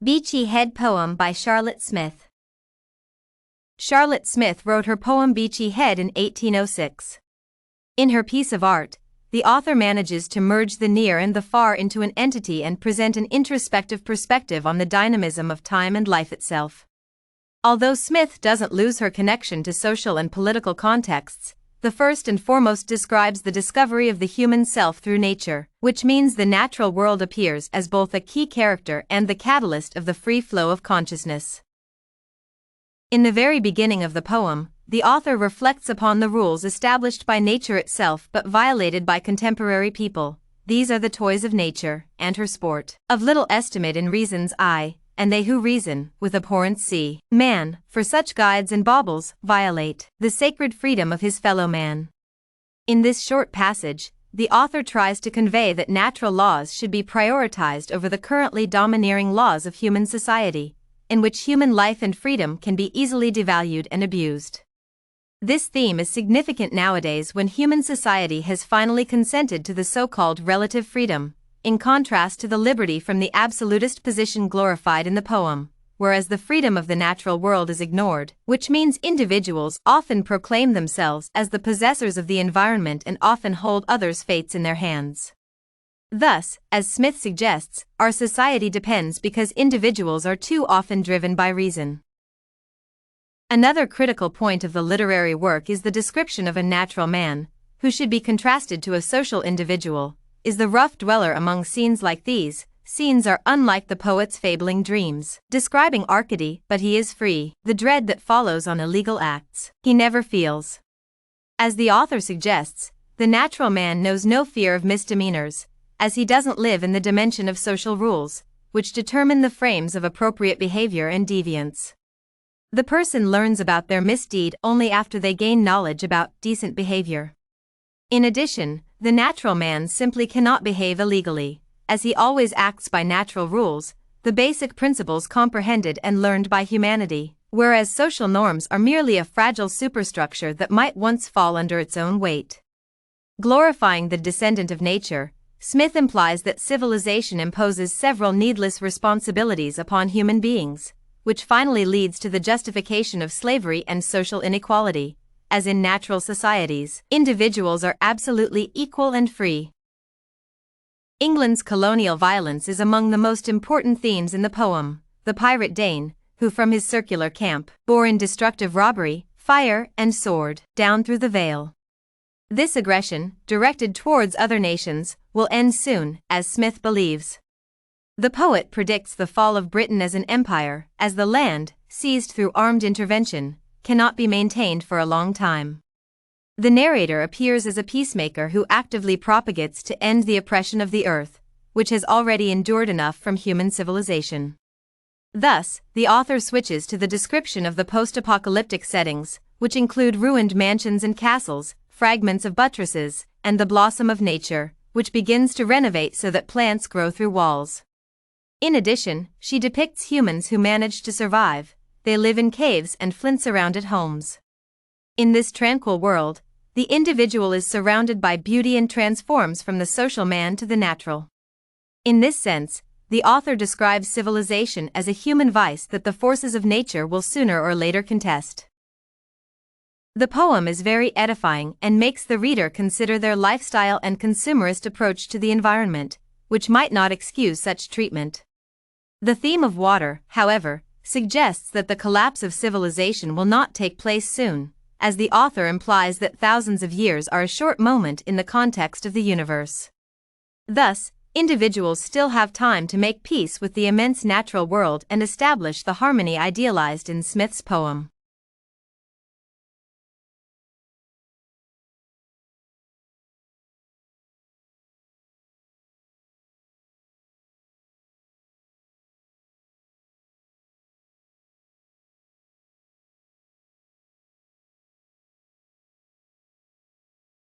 Beachy Head poem by Charlotte Smith. Charlotte Smith wrote her poem Beachy Head in 1806. In her piece of art, the author manages to merge the near and the far into an entity and present an introspective perspective on the dynamism of time and life itself. Although Smith doesn't lose her connection to social and political contexts, the first and foremost describes the discovery of the human self through nature, which means the natural world appears as both a key character and the catalyst of the free flow of consciousness. In the very beginning of the poem, the author reflects upon the rules established by nature itself but violated by contemporary people. These are the toys of nature, and her sport, of little estimate in reason's eye, and they who reason, with abhorrence see. Man, for such guides and baubles, violate the sacred freedom of his fellow man. In this short passage, the author tries to convey that natural laws should be prioritized over the currently domineering laws of human society, in which human life and freedom can be easily devalued and abused. This theme is significant nowadays when human society has finally consented to the so-called relative freedom, in contrast to the liberty from the absolutist position glorified in the poem, whereas the freedom of the natural world is ignored, which means individuals often proclaim themselves as the possessors of the environment and often hold others' fates in their hands. Thus, as Smith suggests, our society depends because individuals are too often driven by reason. Another critical point of the literary work is the description of a natural man, who should be contrasted to a social individual, is the rough dweller among scenes like these. Scenes are unlike the poet's fabling dreams, describing Arcady, but he is free, the dread that follows on illegal acts, he never feels. As the author suggests, the natural man knows no fear of misdemeanors, as he doesn't live in the dimension of social rules, which determine the frames of appropriate behavior and deviance. The person learns about their misdeed only after they gain knowledge about decent behavior. In addition, the natural man simply cannot behave illegally, as he always acts by natural rules, the basic principles comprehended and learned by humanity, whereas social norms are merely a fragile superstructure that might once fall under its own weight. Glorifying the descendant of nature, Smith implies that civilization imposes several needless responsibilities upon human beings, which finally leads to the justification of slavery and social inequality. As in natural societies, individuals are absolutely equal and free. England's colonial violence is among the most important themes in the poem. The pirate Dane, who from his circular camp, bore in destructive robbery, fire, and sword, down through the Vale. This aggression, directed towards other nations, will end soon, as Smith believes. The poet predicts the fall of Britain as an empire, as the land, seized through armed intervention, cannot be maintained for a long time. The narrator appears as a peacemaker who actively propagates to end the oppression of the earth, which has already endured enough from human civilization. Thus, the author switches to the description of the post-apocalyptic settings, which include ruined mansions and castles, fragments of buttresses, and the blossom of nature, which begins to renovate so that plants grow through walls. In addition, she depicts humans who manage to survive. They live in caves and flint-surrounded homes. In this tranquil world, the individual is surrounded by beauty and transforms from the social man to the natural. In this sense, the author describes civilization as a human vice that the forces of nature will sooner or later contest. The poem is very edifying and makes the reader consider their lifestyle and consumerist approach to the environment, which might not excuse such treatment. The theme of water, however, suggests that the collapse of civilization will not take place soon, as the author implies that thousands of years are a short moment in the context of the universe. Thus, individuals still have time to make peace with the immense natural world and establish the harmony idealized in Smith's poem.